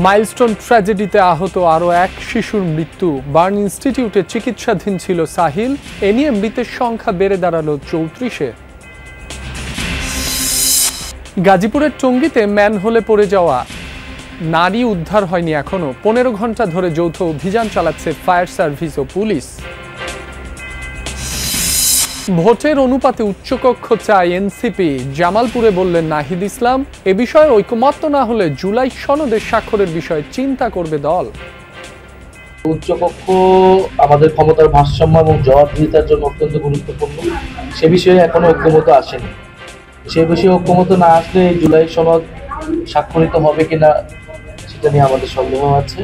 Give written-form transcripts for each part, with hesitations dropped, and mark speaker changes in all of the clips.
Speaker 1: Milestone ট্র্যাজেডিতে আহত আরও এক শিশুর মৃত্যু। বার্ন ইনস্টিটিউটে চিকিৎসাধীন ছিল সাহিল। এ নিয়ে মৃতের সংখ্যা বেড়ে দাঁড়ালো 34-এ। গাজীপুরের টঙ্গীতে ম্যানহোলে পড়ে যাওয়া নারী উদ্ধার হয়নি এখনো। 15 ঘন্টা ধরে যৌথ অভিযান চালাচ্ছে ফায়ার সার্ভিস ও পুলিশ। ভোটের অনুপাতে উচ্চকক্ষ চায় এনসিপি, জামালপুরে বললেন নাহিদ ইসলাম। এ বিষয়ে ঐকমত্য না হলে জুলাই সনদে স্বাক্ষরের বিষয়ে চিন্তা করবে দল।
Speaker 2: উচ্চকক্ষ আমাদের ক্ষমতার ভারসাম্য এবং জবাবদিহিতার জন্য অত্যন্ত গুরুত্বপূর্ণ। সে বিষয়ে এখনো ঐক্যমত আসেনি। সে বিষয়ে ঐক্যমত না আসলে জুলাই সনদ স্বাক্ষরিত হবে কিনা সেটা নিয়ে আমাদের সন্দেহ আছে।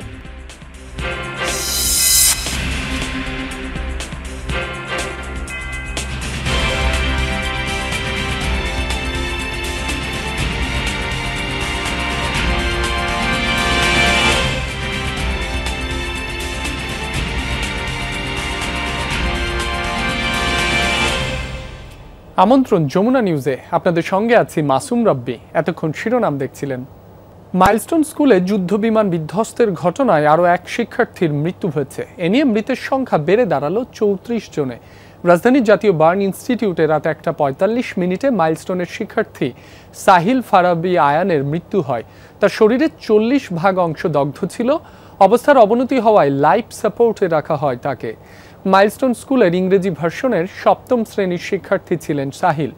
Speaker 1: আমন্ত্রণ যমুনা নিউজে, আপনাদের সঙ্গে আছি মাসুম রাব্বি। এতক্ষণ শিরোনাম দেখছিলেন। মাইলস্টোন স্কুলে যুদ্ধবিমান বিধ্বস্তের ঘটনায় আরও এক শিক্ষার্থীর মৃত্যু হয়েছে। এ নিয়ে মৃতের সংখ্যা বেড়ে দাঁড়ালো 34 জনে। রাজধানীর জাতীয় বার্ন ইনস্টিটিউটে রাত 1:45 মাইলস্টোনের শিক্ষার্থী সাহিল ফারাবি আয়ানের মৃত্যু হয়। তার শরীরের 40% অংশ দগ্ধ ছিল। অবস্থার অবনতি হওয়ায় লাইফ সাপোর্টে রাখা হয় তাকে। মাইলস্টোন স্কুলের ইংরেজি ভার্সনের 7ম শ্রেণীর শিক্ষার্থী ছিলেন সাহিল।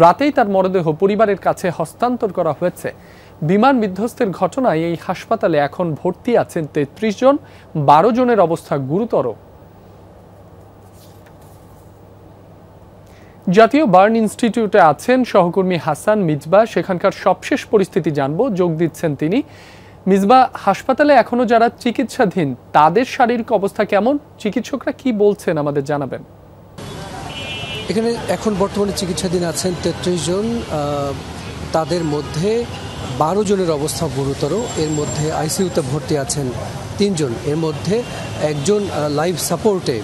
Speaker 1: রাতেই তার মরদেহ পরিবারের কাছে হস্তান্তর করা হয়েছে। বিমান বিধ্বস্তের ঘটনায় এই হাসপাতালে এখন ভর্তি আছেন 33 জন। 12 জনের অবস্থা গুরুতর। জাতীয় বার্ন ইনস্টিটিউটে আছেন সহকর্মী হাসান মিজবা। সেখানকার সবশেষ পরিস্থিতি জানবো, যোগ দিচ্ছেন তিনি। মিজবা, হাসপাতালে এখনো যারা চিকিৎসাধীন তাদের শারীরিক অবস্থা কেমন? চিকিৎসকরা কি বলছেন আমাদের জানাবেন।
Speaker 3: এখানে এখন বর্তমানে চিকিৎসাধীন আছেন 33 জন। তাদের মধ্যে 12 জনের অবস্থা গুরুতর। এর মধ্যে আইসিইউতে ভর্তি আছেন 3 জন। এর মধ্যে একজন লাইফ সাপোর্টে।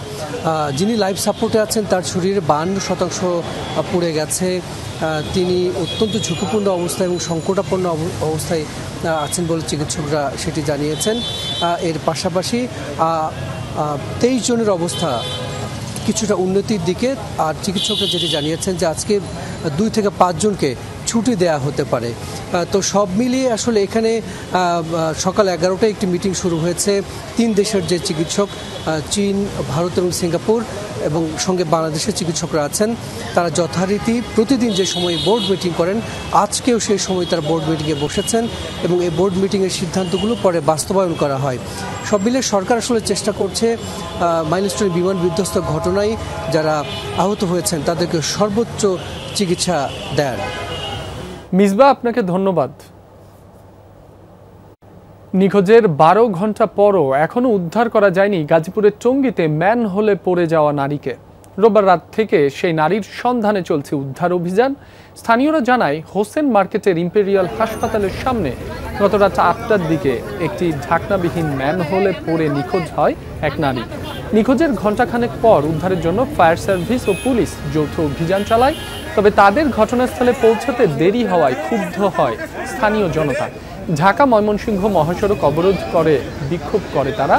Speaker 3: যিনি লাইফ সাপোর্টে আছেন তার শরীরে 52% পুড়ে গেছে। তিনি অত্যন্ত ঝুঁকিপূর্ণ অবস্থায় এবং সংকটাপন্ন অবস্থায় আছেন বলে চিকিৎসকরা সেটি জানিয়েছেন। এর পাশাপাশি 23 জনের অবস্থা কিছুটা উন্নতির দিকে। আর চিকিৎসকরা যেটি জানিয়েছেন যে আজকে 2 থেকে 5 জনকে ছুটি দেয়া হতে পারে। তো সব মিলিয়ে আসলে এখানে সকাল 11টায় একটি মিটিং শুরু হয়েছে। 3 দেশের যে চিকিৎসক, চীন, ভারত এবং সিঙ্গাপুর এবং সঙ্গে বাংলাদেশের চিকিৎসকরা আছেন, তারা যথারীতি প্রতিদিন যে সময় বোর্ড মিটিং করেন, আজকেও সেই সময় তারা বোর্ড মিটিংয়ে বসেছেন এবং এই বোর্ড মিটিংয়ের সিদ্ধান্তগুলো পরে বাস্তবায়ন করা হয়। সব মিলে সরকার আসলে চেষ্টা করছে মাইলস্টোন বিমান বিধ্বস্ত ঘটনায় যারা আহত হয়েছেন তাদেরকে সর্বোচ্চ চিকিৎসা দেয়ার।
Speaker 1: মিজবা, আপনাকে ধন্যবাদ। নিখোঁজের 12 ঘন্টা পরও এখনো উদ্ধার করা যায়নি গাজীপুরের টঙ্গীতে ম্যানহোলে পড়ে যাওয়া নারীকে। রোববার রাত থেকে সেই নারীর সন্ধানে চলছে উদ্ধার অভিযান। স্থানীয়রা জানায় হোসেন মার্কেটের ইম্পেরিয়াল হাসপাতালের সামনে গত রাত 8টার দিকে একটি ঢাকনাবিহীন ম্যানহোলে পড়ে নিখোঁজ হয় এক নারী। নিখোঁজের ঘণ্টাখানেক পর উদ্ধারের জন্য ফায়ার সার্ভিস ও পুলিশ যৌথ অভিযান চালায়। তবে তাদের ঘটনাস্থলে পৌঁছাতে দেরি হওয়ায় ক্ষুব্ধ হয় স্থানীয় জনতা। ঢাকা ময়মনসিংহ মহাসড়ক অবরোধ করে বিক্ষোভ করে তারা।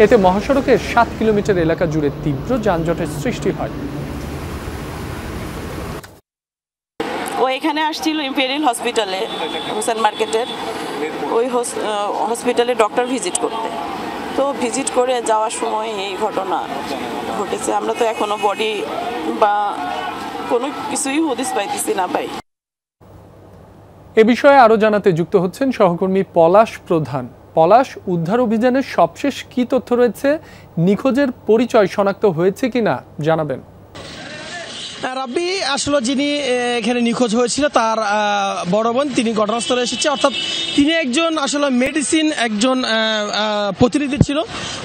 Speaker 1: এতে মহাসড়কের 7 কিলোমিটার এলাকা জুড়ে তীব্র যানজটের সৃষ্টি হয়।
Speaker 4: ও এখানে আসছিল ইম্পেরিয়াল হসপিটালে, হোসেন মার্কেটের ওই হসপিটালে ডক্টর ভিজিট করতে। তো ভিজিট করে যাওয়ার সময় এই ঘটনা ঘটেছে। আমরা তো এখনো বডি বা কোনো কিছুই হদিস পাইতেছি না ভাই।
Speaker 1: এ বিষয়ে আরো জানাতে যুক্ত হচ্ছেন সহকর্মী পলাশ প্রধান। পলাশ, উদ্ধার অভিযানের সবশেষ কি তথ্য রয়েছে? নিখোঁজের পরিচয় শনাক্ত হয়েছে কিনা জানাবেন।
Speaker 5: রাব্বি, আসলে যিনি এখানে নিখোঁজ হয়েছিল তার বড় বোন, তিনি ঘটনাস্থলে এসেছে। অর্থাৎ তিনি একজন আসলে মেডিসিন একজন প্রতিনিধি ছিল।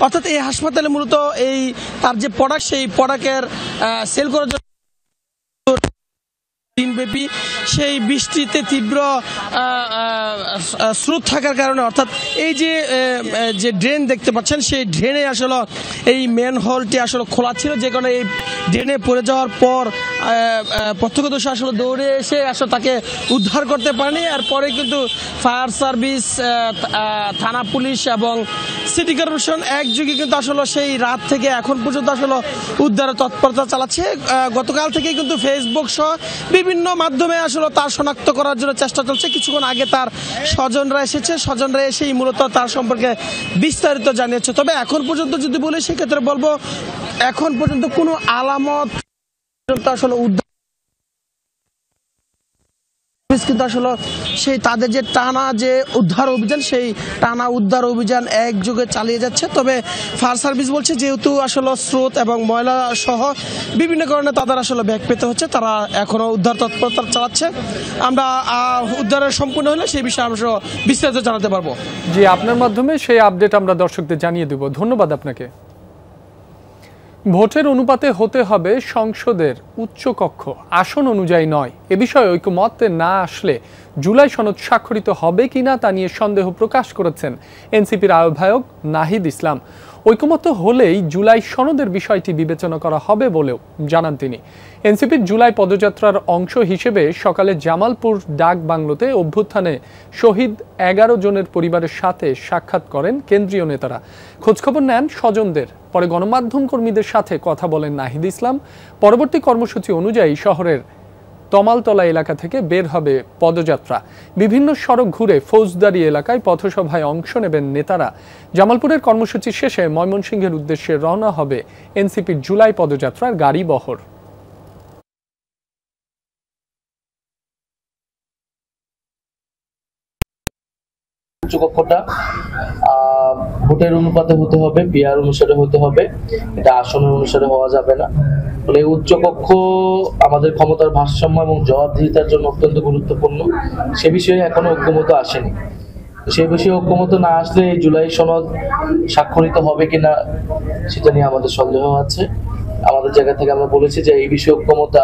Speaker 5: অর্থাৎ এই হাসপাতালে মূলত এই তার যে প্রোডাক্ট, সেই প্রোডাক্টের সেল করার জন্য দিনব্যাপী সেই বৃষ্টিতে তীব্র স্রোত থাকার কারণে, অর্থাৎ এই যে ড্রেন দেখতে পাচ্ছেন, সেই ড্রেনে আসলে এই মেন হোলটি আসলে খোলা ছিল, যে কারণে এই ড্রেনে পড়ে যাওয়ার পর প্রত্যক্ষদর্শী আসলে দৌড়ে এসে আসলে তাকে উদ্ধার করতে পারেনি। এরপরে কিন্তু ফায়ার সার্ভিস, থানা পুলিশ এবং সিটি কর্পোরেশন একযোগে কিন্তু আসলে সেই রাত থেকে এখন পর্যন্ত আসলে উদ্ধারের তৎপরতা চালাচ্ছে। গতকাল থেকে কিন্তু ফেসবুক সহ বিভিন্ন মাধ্যমে আসলে তার শনাক্ত করার জন্য চেষ্টা চলছে। কিছুক্ষণ আগে তার স্বজনরা এসেছে, স্বজনরা এসেই মূলত তার সম্পর্কে বিস্তারিত জানিয়েছে। তবে এখন পর্যন্ত যদি বলি, সেক্ষেত্রে বলবো এখন পর্যন্ত কোনো আলামত আসলে উদ্ধার কিন্তু আসলে সেই তাদের যে টানা যে উদ্ধার অভিযান, সেই টানা উদ্ধার অভিযান একযোগে চালিয়ে যাচ্ছে। তবে ফায়ার সার্ভিস বলছে যেহেতু আসলে স্রোত এবং ময়লা সহ বিভিন্ন কারণে তাদের আসলে ব্যাগ পেতে হচ্ছে, তারা এখনো উদ্ধার তৎপরতা চালাচ্ছে। আমরা উদ্ধারের সম্পূর্ণ হলে সেই বিষয়ে আমরা বিস্তারিত জানাতে পারবো।
Speaker 1: জি, আপনার মাধ্যমে সেই আপডেট আমরা দর্শকদের জানিয়ে দেব। ধন্যবাদ আপনাকে। ভোটের অনুপাতে হতে হবে সংসদের উচ্চকক্ষ, আসন অনুযায়ী নয়। এ বিষয়ে ঐকমত্যে না আসলে জুলাই সনদ স্বাক্ষরিত হবে কিনা তা নিয়ে সন্দেহ প্রকাশ করেছেন এনসিপির আহ্বায়ক নাহিদ ইসলাম। ঐকমত্য হলেই জুলাই সনদের বিষয়টি বিবেচনা করা হবে বলেও জানান তিনি। এনসিপির জুলাই পদযাত্রার অংশ হিসেবে সকালে জামালপুর ডাক বাংলোতে অভ্যুত্থানে শহীদ 11 জনের পরিবারের সাথে সাক্ষাৎ করেন কেন্দ্রীয় নেতারা। খোঁজখবর নেন স্বজনদের, পরে গণমাধ্যম কর্মীদের সাথে কথা বলেন নাহিদ ইসলাম। পরবর্তী কর্মসূচি অনুযায়ী শহরের তমালতলা এলাকা থেকে বের হবে পদযাত্রা। বিভিন্ন সড়ক ঘুরে ফৌজদারি এলাকায় পথসভায় অংশ নেবেন নেতারা। জামালপুরের কর্মসূচি শেষে ময়মনসিংহের উদ্দেশ্যে রওনা হবে এনসিপির জুলাই পদযাত্রার গাড়ি বহর।
Speaker 2: উচ্চকক্ষটা ভোটের অনুপাতে হতে হবে, পিআর অনুসারে হতে হবে, এটা আসনের অনুসারে হওয়া যাবে না। ফলে উচ্চকক্ষ আমাদের ক্ষমতার ভারসাম্য এবং জবাবদিহিতার জন্য অত্যন্ত গুরুত্বপূর্ণ। সে বিষয়ে এখনো ঐক্যমত আসেনি। সে বিষয়ে ঐক্যমত না আসলে এই জুলাই সনদ স্বাক্ষরিত হবে কিনা সেটা নিয়ে আমাদের সন্দেহ আছে। আমাদের জায়গা থেকে আমরা বলেছি যে এই বিষয়ে ঐক্যমত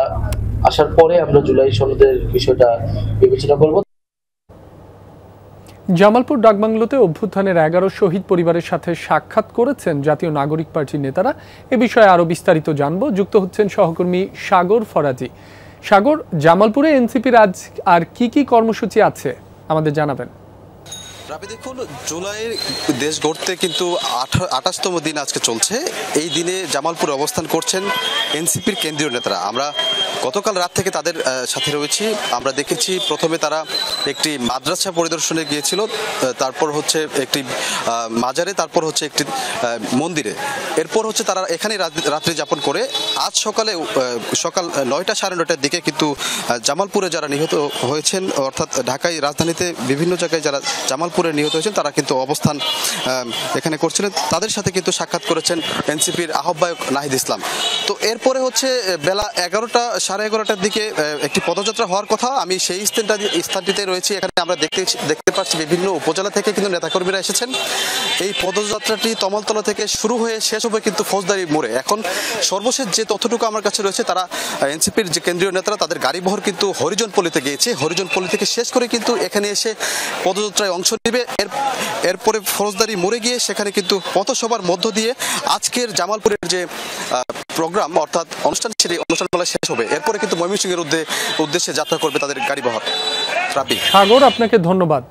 Speaker 2: আসার পরে আমরা জুলাই সনদের বিষয়টা বিবেচনা করব।
Speaker 1: জামালপুর ডাকবাংলোতে অভ্যুত্থানের 11 শহীদ পরিবারের সাথে সাক্ষাৎ করেছেন জাতীয় নাগরিক পার্টির নেতারা। এ বিষয়ে আরো বিস্তারিত জানবো। যুক্ত হচ্ছেন সহকর্মী সাগর ফরাজি। সাগর, জামালপুরে এনসিপির আজ আর কি কর্মসূচি আছে আমাদের জানাবেন।
Speaker 6: দেখুন, জুলাইয়ের দেশ গড়তে কিন্তু 28তম দিন আজকে চলছে। এই দিনে জামালপুরে অবস্থান করছেন এনসিপির কেন্দ্রীয় নেতারা। আমরা গতকাল রাত থেকে তাদের সাথে রয়েছি। আমরা দেখেছি প্রথমে তারা একটি মাদ্রাসা পরিদর্শনে গিয়েছিল, তারপর হচ্ছে একটি মাজারে, তারপর হচ্ছে একটি মন্দিরে, এরপর হচ্ছে তারা এখানে রাত্রি যাপন করে আজ সকাল 9টা সাড়ে 9টার দিকে কিন্তু জামালপুরে যারা নিহত হয়েছেন, অর্থাৎ ঢাকায় রাজধানীতে বিভিন্ন জায়গায় যারা জামালপুরে নিহত হয়েছেন তারা কিন্তু অবস্থান এখানে করছিলেন। তাদের সাথে কিন্তু সাক্ষাৎ করেছেন এনসিপির আহ্বায়ক নাহিদ ইসলাম। তো এরপরে হচ্ছে বেলা 11টা সাড়ে 11টার দিকে একটি পদযাত্রা হওয়ার কথা। আমি সেই স্থানটিতে রয়েছি। এখানে আমরা দেখতে পাচ্ছি বিভিন্ন উপজেলা থেকে কিন্তু নেতাকর্মীরা এসেছেন। এই পদযাত্রাটি তমালতলা থেকে শুরু হয়ে শেষ হবে কিন্তু ফৌজদারি মোড়ে। এখন সর্বশেষ যে তথ্যটুকু আমার কাছে রয়েছে, তারা এনসিপির যে কেন্দ্রীয় নেতারা তাদের গাড়িবহর কিন্তু হরিজন পল্লীতে গিয়েছে। হরিজন পল্লী থেকে শেষ করে কিন্তু এখানে এসে পদযাত্রায় অংশ নেবে। এরপরে ফৌজদারি মোড়ে গিয়ে সেখানে কিন্তু পথসভার মধ্য দিয়ে আজকের জামালপুরের যে প্রোগ্রাম অর্থাৎ অনুষ্ঠান, সেই অনুষ্ঠানমালা শেষ হবে। এরপরে কিন্তু ময়মনসিংহের উদ্দেশ্যে যাত্রা করবে তাদের গাড়িবহর।
Speaker 1: সাগর, আপনাকে ধন্যবাদ।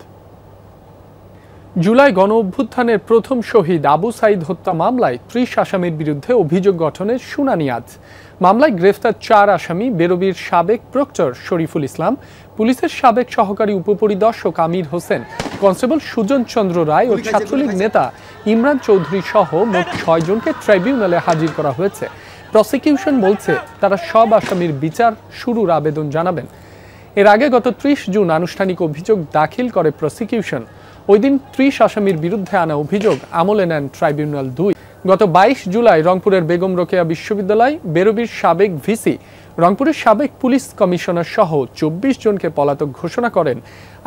Speaker 1: জুলাই গণ অভ্যুত্থানের প্রথম শহীদ আবু সাইদ হত্যা মামলায় 30 আসামির বিরুদ্ধে অভিযোগ গঠনের শুনানি আজ। মামলায় গ্রেফতার 4 আসামি বেরবির সাবেক প্রক্টর শরীফুল ইসলাম, পুলিশের সাবেক সহকারী উপপরিদর্শক আমির হোসেন, কনস্টেবল সুজন চন্দ্র রায় ও ছাত্রলীগ নেতা ইমরান চৌধুরী সহ মোট 6 জনকে ট্রাইব্যুনালে হাজির করা হয়েছে। প্রসিকিউশন বলছে তারা সব আসামির বিচার শুরুর আবেদন জানাবেন। এর আগে গত 30 জুন আনুষ্ঠানিক অভিযোগ দাখিল করে প্রসিকিউশন। ওই দিন 30 আসামির বিরুদ্ধে আনা অভিযোগ আমলে নেন ট্রাইব্যুনাল 2। গত 22 জুলাই রংপুরের বেগম রোকেয়া বিশ্ববিদ্যালয় বেরবির সাবেক ভিসি, রংপুরের সাবেক পুলিশ কমিশনার সহ 24 জনকে পলাতক ঘোষণা করেন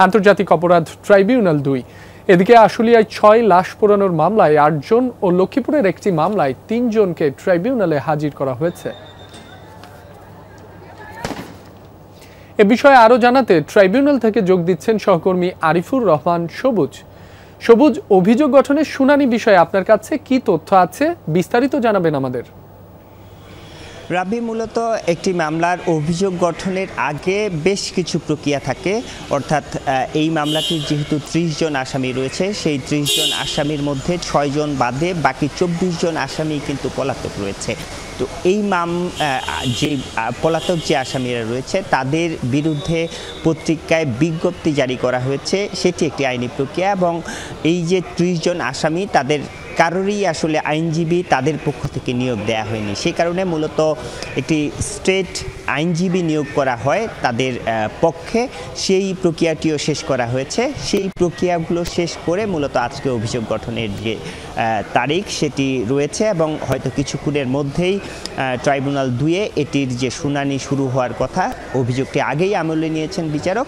Speaker 1: আন্তর্জাতিক অপরাধ ট্রাইব্যুনাল 2। এদিকে আশুলিয়ায় 6 লাশ পোড়ানোর মামলায় 8 জন ও লক্ষ্মীপুরের একটি মামলায় 3 জনকে ট্রাইব্যুনালে হাজির করা হয়েছে। এ বিষয়ে আরও জানাতে ট্রাইব্যুনাল থেকে যোগ দিচ্ছেন সহকর্মী আরিফুর রহমান সবুজ। সবুজ, অভিযোগ গঠনের শুনানি বিষয়ে আপনার কাছে কি তথ্য আছে, বিস্তারিত জানাবেন আমাদের।
Speaker 7: রাবি, মূলত একটি মামলার অভিযোগ গঠনের আগে বেশ কিছু প্রক্রিয়া থাকে, অর্থাৎ এই মামলাটির যেহেতু 30 জন আসামি রয়েছে, সেই 30 জন আসামির মধ্যে 6 জন বাদে বাকি 24 জন আসামি কিন্তু পলাতক রয়েছে। তো এই যে পলাতক যে আসামিরা রয়েছে তাদের বিরুদ্ধে পত্রিকায় বিজ্ঞপ্তি জারি করা হয়েছে, সেটি একটি আইনি প্রক্রিয়া। এবং এই যে 30 জন আসামি তাদের কারোরই আসলে আইনজীবী তাদের পক্ষ থেকে নিয়োগ দেয়া হয়নি, সেই কারণে মূলত একটি স্টেট আইনজীবী নিয়োগ করা হয় তাদের পক্ষে। সেই প্রক্রিয়াটিও শেষ করা হয়েছে। সেই প্রক্রিয়াগুলো শেষ করে মূলত আজকে অভিযোগ গঠনের যে তারিখ সেটি রয়েছে এবং হয়তো কিছুক্ষণের মধ্যেই ট্রাইব্যুনাল 2-এ এটির যে শুনানি শুরু হওয়ার কথা, অভিযোগটি আগেই আমলে নিয়েছেন বিচারক।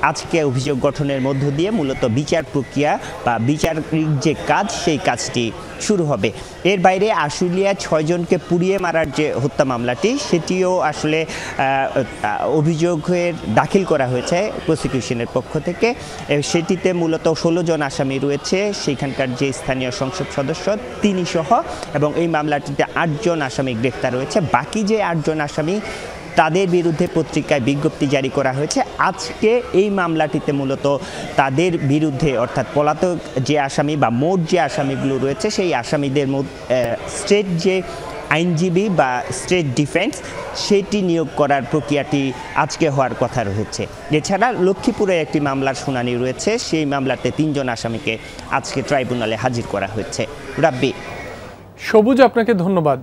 Speaker 7: আজকে অভিযোগ গঠনের মধ্য দিয়ে মূলত বিচার প্রক্রিয়া বা বিচারিক যে কাজ সেই কাজটি শুরু হবে। এর বাইরে আশুলিয়া 6 জনকে পুড়িয়ে মারার যে হত্যা মামলাটি, সেটিও আসলে অভিযোগের দাখিল করা হয়েছে প্রসিকিউশনের পক্ষ থেকে। সেটিতে মূলত 16 জন আসামি রয়েছে, সেখানকার যে স্থানীয় সংসদ সদস্য তিনি সহ, এবং এই মামলাটিতে 8 জন আসামি গ্রেফতার রয়েছে। বাকি যে 8 জন আসামি তাদের বিরুদ্ধে পত্রিকায় বিজ্ঞপ্তি জারি করা হয়েছে। আজকে এই মামলাটিতে মূলত তাদের বিরুদ্ধে, অর্থাৎ পলাতক যে আসামি বা মোট যে আসামিগুলো রয়েছে, সেই আসামিদের স্টেট যে আইনজীবী বা স্টেট ডিফেন্স সেটি নিয়োগ করার প্রক্রিয়াটি আজকে হওয়ার কথা রয়েছে। এছাড়া লক্ষ্মীপুরে একটি মামলার শুনানি রয়েছে, সেই মামলাতে 3 জন আসামিকে আজকে ট্রাইব্যুনালে হাজির করা হয়েছে। রাব্বি।
Speaker 1: সবুজ, আপনাকে ধন্যবাদ।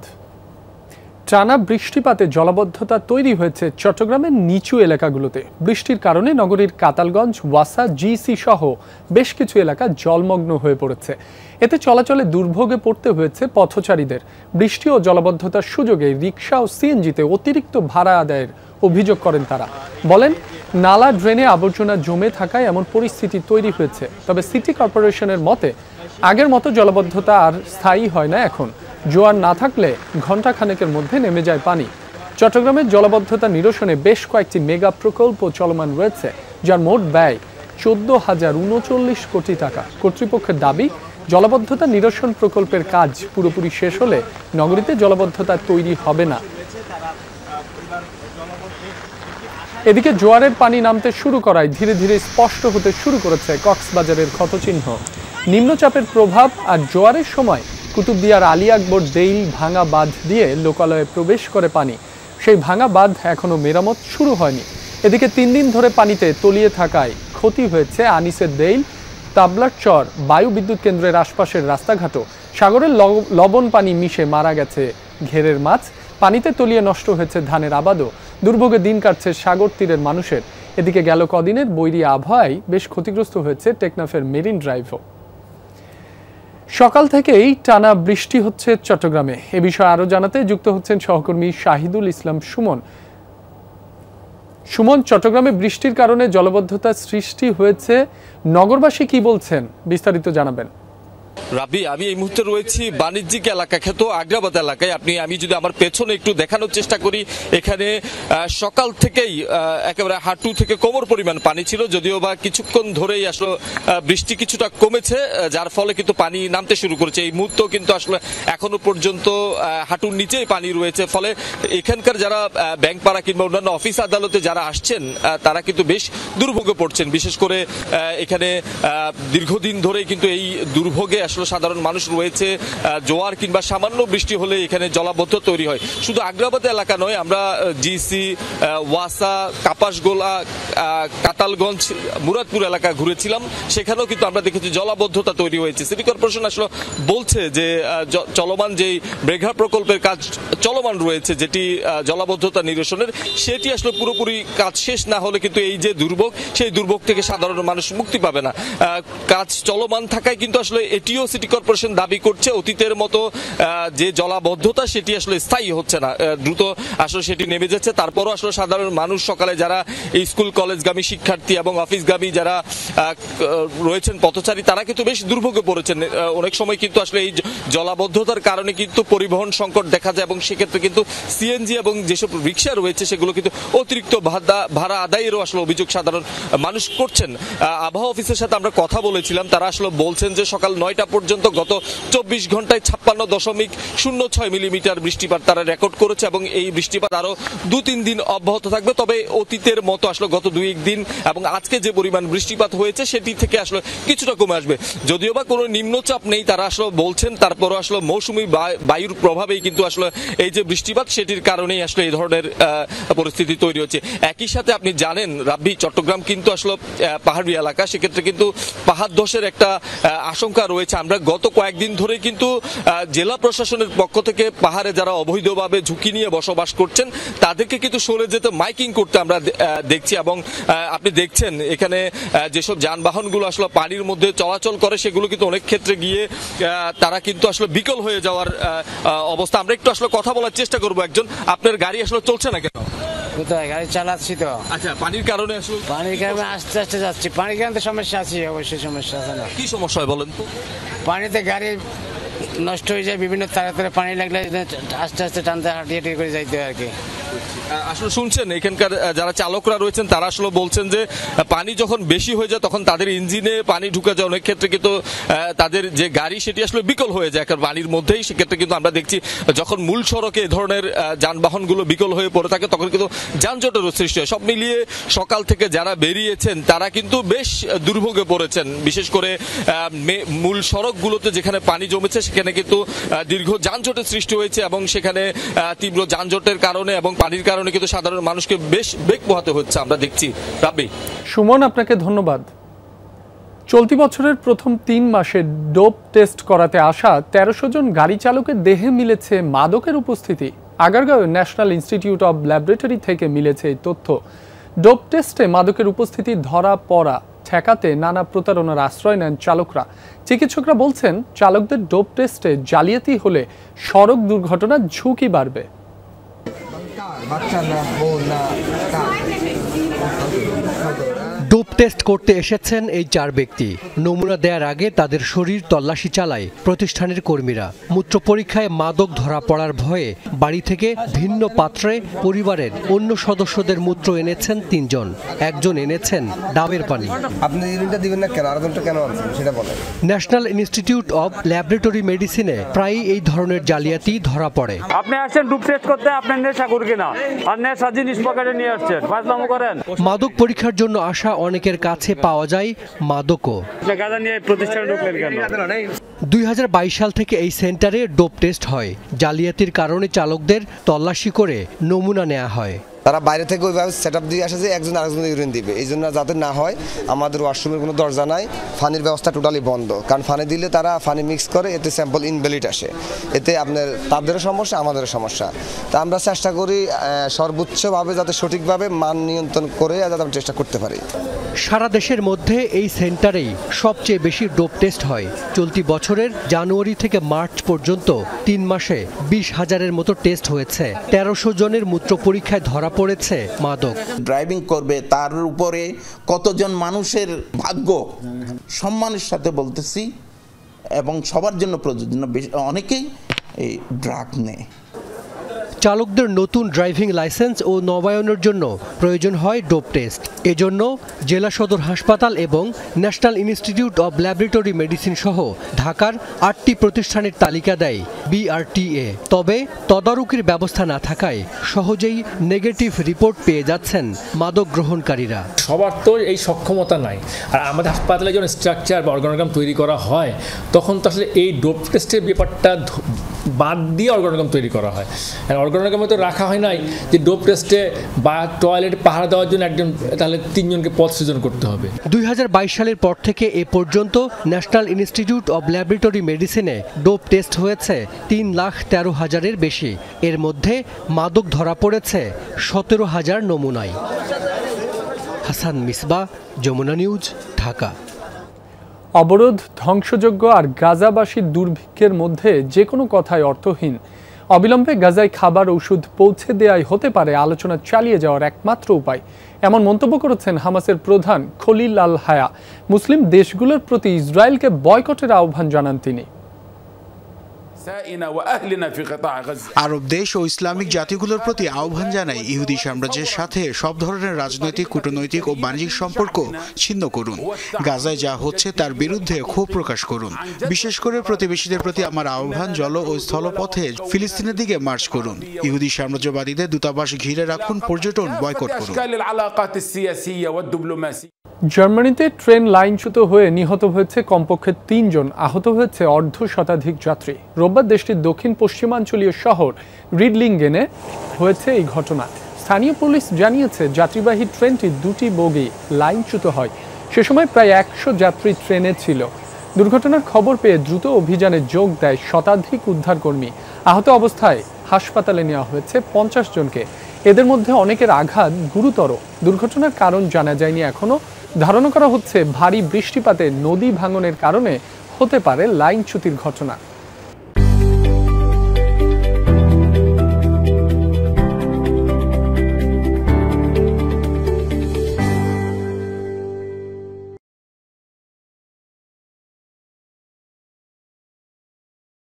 Speaker 1: টানা বৃষ্টিপাতে জলাবদ্ধতা তৈরি হয়েছে চট্টগ্রামের নিচু এলাকাগুলোতে। বৃষ্টির কারণে নগরীর কাতালগঞ্জ, ওয়াসা, জিসি সহ বেশ কিছু এলাকা জলমগ্ন হয়ে পড়েছে। এতে চলাচলে দুর্ভোগে পড়তে হয়েছে পথচারীদের। বৃষ্টি ও জলাবদ্ধতার সুযোগে রিকশা ও সিএনজিতে অতিরিক্ত ভাড়া আদায়ের অভিযোগ করেন তারা। বলেন, নালা ড্রেনে আবর্জনা জমে থাকায় এমন পরিস্থিতি তৈরি হয়েছে। তবে সিটি কর্পোরেশনের মতে আগের মতো জলাবদ্ধতা আর স্থায়ী হয় না এখন। জোয়ার না থাকলে ঘণ্টা খানেকের মধ্যে নেমে যায় পানি। চট্টগ্রামের জলাবদ্ধতা নিরসনে বেশ কয়েকটি মেগা প্রকল্প চলমান রয়েছে, যার মোট ব্যয় 14,039 কোটি টাকা। কর্তৃপক্ষের দাবি, জলাবদ্ধতা নিরসন প্রকল্পের কাজ পুরোপুরি শেষ হলে নগরীতে জলাবদ্ধতা তৈরি হবে না। এদিকে জোয়ারের পানি নামতে শুরু করায় ধীরে ধীরে স্পষ্ট হতে শুরু করেছে কক্সবাজারের ক্ষতচিহ্ন। নিম্নচাপের প্রভাব আর জোয়ারের সময় কুতুবদিয়ার আলী আকবর দেইল ভাঙা বাঁধ দিয়ে লোকালয়ে প্রবেশ করে পানি। সেই ভাঙা বাঁধ এখনো মেরামত শুরু হয়নি। এদিকে 3 দিন ধরে পানিতে তলিয়ে থাকায় ক্ষতি হয়েছে আনিসের দেইল, তাবলার চর, বায়ু বিদ্যুৎ কেন্দ্রের আশপাশের রাস্তাঘাটও। সাগরের লবণ পানি মিশে মারা গেছে ঘেরের মাছ। পানিতে তলিয়ে নষ্ট হয়েছে ধানের আবাদও। দুর্ভোগে দিন কাটছে সাগর তীরের মানুষের। এদিকে গেল কদিনের বৈরী আবহাওয়ায় বেশ ক্ষতিগ্রস্ত হয়েছে টেকনাফের মেরিন ড্রাইভও। সকাল থেকেই টানা বৃষ্টি হচ্ছে চট্টগ্রামে। এ বিষয়ে আরো জানাতে যুক্ত হচ্ছেন সহকর্মী শাহিদুল ইসলাম সুমন। সুমন, চট্টগ্রামে বৃষ্টির কারণে জলাবদ্ধতার সৃষ্টি হয়েছে, নগরবাসী কি বলছেন, বিস্তারিত জানাবেন।
Speaker 8: রাবি, আমি এই মুহূর্তে রয়েছি বাণিজ্যিক এলাকা খ্যাত আগ্রাবাদ এলাকায়। আমি যদি আমার পেছনে একটু দেখানোর চেষ্টা করি, এখানে সকাল থেকেই একেবারে হাঁটু থেকে কোমর পরিমাণ পানি ছিল, যদিও বা কিছুক্ষণ ধরেই আসলে বৃষ্টি কিছুটা কমেছে, যার ফলে কিন্তু পানি নামতে শুরু করেছে। এই মুহূর্তেও কিন্তু আসলে এখনো পর্যন্ত হাঁটুর নিচেই পানি রয়েছে। ফলে এখানকার যারা ব্যাংকপাড়া কিংবা অন্যান্য অফিস আদালতে যারা আসছেন তারা কিন্তু বেশ দুর্ভোগে পড়ছেন। বিশেষ করে এখানে দীর্ঘদিন ধরেই কিন্তু এই দুর্ভোগে আসলে সাধারণ মানুষ রয়েছে। জোয়ার কিংবা সামান্য বৃষ্টি হলে এখানে জলাবদ্ধতা তৈরি হয়। শুধু আগ্রাবাদ এলাকা নয়, আমরা জিসি, ওয়াসা, কাপাসগোলা, কাতালগঞ্জ, মুরাদপুর এলাকা ঘুরেছিলাম, সেখানেও কিন্তু আমরা দেখেছি জলাবদ্ধতা তৈরি হয়েছে। সিটি কর্পোরেশন আসলে বলছে যে চলমান যে ব্রেঘা প্রকল্পের কাজ চলমান রয়েছে, যেটি জলাবদ্ধতা নিরসনের, সেটি আসলে পুরোপুরি কাজ শেষ না হলে কিন্তু এই যে দুর্ভোগ, সেই দুর্ভোগ থেকে সাধারণ মানুষ মুক্তি পাবে না। কাজ চলমান থাকায় কিন্তু আসলে এটিও সিটি কর্পোরেশন দাবি করছে অতীতের মতো যে জলাবদ্ধতা সেটি আসলে স্থায়ী হচ্ছে না, দ্রুত আসলে সেটি নেমে যাচ্ছে। তারপরও আসলে সাধারণ মানুষ সকালে যারা এই স্কুল কলেজগামী শিক্ষার্থী এবং অফিসগামী যারা রয়েছেন পথচারী তারা কিন্তু বেশ দুর্ভোগে পড়েছেন। অনেক সময় কিন্তু আসলে এই জলাবদ্ধতার কারণে কিন্তু পরিবহন সংকট দেখা যায় এবং সেক্ষেত্রে কিন্তু সিএনজি এবং যেসব রিক্সা রয়েছে সেগুলো কিন্তু অতিরিক্ত ভাড়া আদায়েরও আসলে অভিযোগ সাধারণ মানুষ করছেন। আবহাওয়া অফিসের সাথে আমরা কথা বলেছিলাম, তারা আসলে বলছেন যে সকাল 9টা পর্যন্ত গত 24 ঘন্টায় 56.06 মিলিমিটার বৃষ্টিপাত তারা রেকর্ড করেছে এবং এই বৃষ্টিপাত আরো 2-3 দিন অব্যাহত থাকবে। তবে অতীতের মতো আসলে গত 2-1 দিন এবং আজকে যে পরিমাণ বৃষ্টিপাত হয়েছে সেটি থেকে আসলে কিছুটা কমে আসবে। যদিও বা কোনো নিম্নচাপ নেই তারা আসলে বলছেন, তারপরও আসলে মৌসুমী বায়ুর প্রভাবেই কিন্তু আসলে এই যে বৃষ্টিপাত সেটির কারণেই আসলে এই ধরনের পরিস্থিতি তৈরি হচ্ছে। একই সাথে আপনি জানেন রাব্বি, চট্টগ্রাম কিন্তু আসলে পাহাড়ি এলাকা, সেক্ষেত্রে কিন্তু পাহাড় ধসের একটা আশঙ্কা রয়েছে। আমরা গত কয়েকদিন ধরে কিন্তু জেলা প্রশাসনের পক্ষ থেকে পাহাড়ে যারা অবৈধভাবে ঝুঁকি নিয়ে বসবাস করছেন তাদেরকে কিন্তু সরে যেতে মাইকিং করতে আমরা দেখছি এবং আপনি দেখছেন এখানে যেসব যানবাহনগুলো আসলে পানির মধ্যে চলাচল করে সেগুলো কিন্তু অনেক ক্ষেত্রে গিয়ে তারা কিন্তু আসলে বিকল হয়ে যাওয়ার অবস্থা। আমরা একটু আসলে কথা বলার চেষ্টা করব। একজন, আপনার গাড়ি আসলে চলছে না কেন?
Speaker 9: কোথায় গাড়ি চালাচ্ছি তো।
Speaker 8: আচ্ছা, পানির কারণে আসলে?
Speaker 9: পানির কারণে আস্তে আস্তে যাচ্ছি। পানির কারণে সমস্যা আছে, অবশ্যই সমস্যা আছে। না
Speaker 8: কি সমস্যা হয় বলেন তো?
Speaker 9: পানিতে গাড়ি নষ্ট হয়ে যায়, বিভিন্ন তাড়াতাড়ি পানি লাগলে আস্তে আস্তে টানতে হাঁটিয়ে করে যাইতে হয় আর কি।
Speaker 8: আসলে শুনছেন এখানকার যারা চালকরা রয়েছেন তারা আসলে বলছেন যে পানি যখন বেশি হয়ে যায় তখন তাদের ইঞ্জিনে পানি ঢুকে যায়, অনেক ক্ষেত্রে কিন্তু তাদের যে গাড়ি সেটি আসলে বিকল হয়ে যায় কারণ পানির মধ্যেই। সেক্ষেত্রে কিন্তু আমরা দেখছি যখন মূল সড়কে এই ধরনের যানবাহনগুলো বিকল হয়ে পড়ে থাকে তখন কিন্তু যানজটেরও সৃষ্টি হয়। সব মিলিয়ে সকাল থেকে যারা বেরিয়েছেন তারা কিন্তু বেশ দুর্ভোগে পড়েছেন, বিশেষ করে মূল সড়কগুলোতে যেখানে পানি জমেছে সেখানে কিন্তু দীর্ঘ যানজটের সৃষ্টি হয়েছে এবং সেখানে তীব্র যানজটের কারণে এবং পানির কারণে কিন্তু সাধারণ মানুষকে বেশ বেগ পোহাতে হচ্ছে আমরা দেখছি। রাব্বি,
Speaker 1: সুমন আপনাকে ধন্যবাদ। চলতি বছরের প্রথম 3 মাসে ডোপ টেস্ট করাতে আসা 1300 জন গাড়ি চালকের দেহে মিলেছে মাদকের উপস্থিতি। Agargaon national institute of laboratory থেকে মিলেছে এই তথ্য। ডোপ টেস্টে মাদকের উপস্থিতি ধরা পড়া ঠেকাতে নানা প্রতারণার আশ্রয় নেন চালকরা। চিকিৎসকরা বলছেন চালকদের ডোপ টেস্টে জালিয়াতি হলে সড়ক দুর্ঘটনার ঝুঁকি বাড়বে।
Speaker 3: ডোপ টেস্ট করতে এসেছেন এই 4 ব্যক্তি। নমুনা দেওয়ার আগে তাদের শরীর তল্লাশি চালায় প্রতিষ্ঠানের কর্মীরা। মূত্র পরীক্ষায় মাদক ধরা পড়ার ভয়ে বাড়ি থেকে ভিন্ন পাত্রে পরিবারের অন্য সদস্যদের মূত্র এনেছেন 3 জন। একজন এনেছেন ডাবের পানি।
Speaker 10: আপনি ইউরিনটা দিবেন না কেন, আরেকজনটা কেন আনছেন সেটা বলেন।
Speaker 3: ন্যাশনাল ইনস্টিটিউট অব ল্যাবরেটরি মেডিসিনে প্রায়ই এই ধরনের জালিয়াতি ধরা পড়ে।
Speaker 11: আপনি আসছেন ডোপ টেস্ট করতে, আপনার নেশা করি কিনা আর নেশা জিনিস পকেটে নিয়ে আসছেন, ফাজলামো করেন।
Speaker 3: মাদক পরীক্ষার জন্য আসা অনেকের কাছে পাওয়া যায় মাদকও। 2022 সাল থেকে এই সেন্টারে ডোপ টেস্ট হয়। জালিয়াতির কারণে চালকদের তল্লাশি করে নমুনা নেওয়া হয়।
Speaker 10: তারা বাইরে থেকে ওইভাবে সেট আপ দিয়ে আসে যে একজন আরেকজন ইউরিন দিবে, এই জন্য যাতে না হয় আমাদের ওয়াশরুমের কোনো দরজা নাই, ফানির ব্যবস্থা টোটালি বন্ধ। কারণ ফানি দিলে তারা ফানি মিক্স করে, এতে স্যাম্পল ইনভ্যালিড আসে, এতে আপনার তাদেরও সমস্যা আমাদেরও সমস্যা। তা আমরা চেষ্টা করি সর্বোচ্চভাবে যাতে সঠিকভাবে মান নিয়ন্ত্রণ করে যাতে আমরা চেষ্টা করতে পারি।
Speaker 3: সারা দেশের মধ্যে এই সেন্টারেই সবচেয়ে বেশি ডোপ টেস্ট হয়। চলতি বছরের জানুয়ারি থেকে মার্চ পর্যন্ত 3 মাসে 20,000-এর মতো টেস্ট হয়েছে। 1300 জনের মূত্র পরীক্ষায় ধরা পড়েছে মাদক।
Speaker 12: ড্রাইভিং করবে তার উপরে কতজন মানুষের ভাগ্য, সম্মানের সাথে বলতেছি, এবং সবার জন্য প্রযোজ্য। অনেকেই এই ড্রাগ নেয়।
Speaker 3: চালকদের নতুন ড্রাইভিং লাইসেন্স ও নবায়নের জন্য প্রয়োজন হয় ডোপ টেস্ট। এজন্য জেলা সদর হাসপাতাল এবং national institute of laboratory medicine সহ ঢাকার 8টি প্রতিষ্ঠানের তালিকা দেয় বিআরটিএ। তবে তদারকির ব্যবস্থা না থাকায় সহজেই নেগেটিভ রিপোর্ট পেয়ে যাচ্ছেন মাদক গ্রহণকারীরা।
Speaker 13: সবার তো এই সক্ষমতা নাই, আর আমাদের হাসপাতালে যখন স্ট্রাকচার বা অর্গানোগ্রাম তৈরি করা হয় তখন তো আসলে এই ডোপ টেস্টের ব্যাপারটা বাদ দিয়ে অর্গানোগ্রাম তৈরি করা হয়। অর্গানোগ্রামে তো রাখা হয় নাই যে ডোপ টেস্টে বা টয়লেট পাহারা দেওয়ার জন্য একজন, তাহলে 3 জনকে পদ সৃজন করতে হবে।
Speaker 3: 2022 সালের পর থেকে এ পর্যন্ত ন্যাশনাল ইনস্টিটিউট অব ল্যাবরেটরি মেডিসিনে ডোপ টেস্ট হয়েছে 3,13,000-এর বেশি। এর মধ্যে মাদক ধরা পড়েছে 17,000 নমুনায়। হাসান মিসবাহ, যমুনা নিউজ, ঢাকা।
Speaker 1: অবরোধ, ধ্বংসযজ্ঞ আর গাজাবাসীর দুর্ভিক্ষের মধ্যে যে কোনো কথাই অর্থহীন। অবিলম্বে গাজায় খাবার ওষুধ পৌঁছে দেয়াই হতে পারে আলোচনা চালিয়ে যাওয়ার একমাত্র উপায়, এমন মন্তব্য করেছেন হামাসের প্রধান খলিল আল হায়া। মুসলিম দেশগুলোর প্রতি ইসরায়েলকে বয়কটের আহ্বান জানান তিনি।
Speaker 14: আরব দেশ ও ইসলামিক জাতিগুলোর প্রতি আহ্বান জানায় ইহুদি সাম্রাজ্যের সাথে সব ধরনের রাজনৈতিক, কূটনৈতিক ও বাণিজ্যিক সম্পর্ক ছিন্ন করুন। গাজায় যা হচ্ছে তার বিরুদ্ধে ক্ষোভ প্রকাশ করুন। বিশেষ করে প্রতিবেশীদের প্রতি আমার আহ্বান, জল ও স্থলপথে ফিলিস্তিনের দিকে মার্চ করুন। ইহুদি সাম্রাজ্যবাদীদের দূতাবাস ঘিরে রাখুন, পর্যটন বয়কট করুন।
Speaker 1: জার্মানিতে ট্রেন লাইনচ্যুত হয়ে নিহত হয়েছে কমপক্ষে ৩ জন, আহত হয়েছে অর্ধশতাধিক যাত্রী। রোববার দেশটির দক্ষিণ পশ্চিমাঞ্চলীয় শহর রিডলিংগেনে হয়েছে এই ঘটনা। স্থানীয় পুলিশ জানিয়েছে যাত্রীবাহী ট্রেনটি 2টি বগি লাইনচ্যুত হয়। সে সময় প্রায় 100 যাত্রী ট্রেনে ছিল। দুর্ঘটনার খবর পেয়ে দ্রুত অভিযানে যোগ দেয় শতাধিক উদ্ধারকর্মী। আহত অবস্থায় হাসপাতালে নেওয়া হয়েছে 50 জনকে। এদের মধ্যে অনেকের আঘাত গুরুতর। দুর্ঘটনার কারণ জানা যায়নি এখনো। ধারণা করা হচ্ছে ভারী বৃষ্টিপাতে নদী ভাঙনের কারণে হতে পারে লাইনচ্যুতির ঘটনা।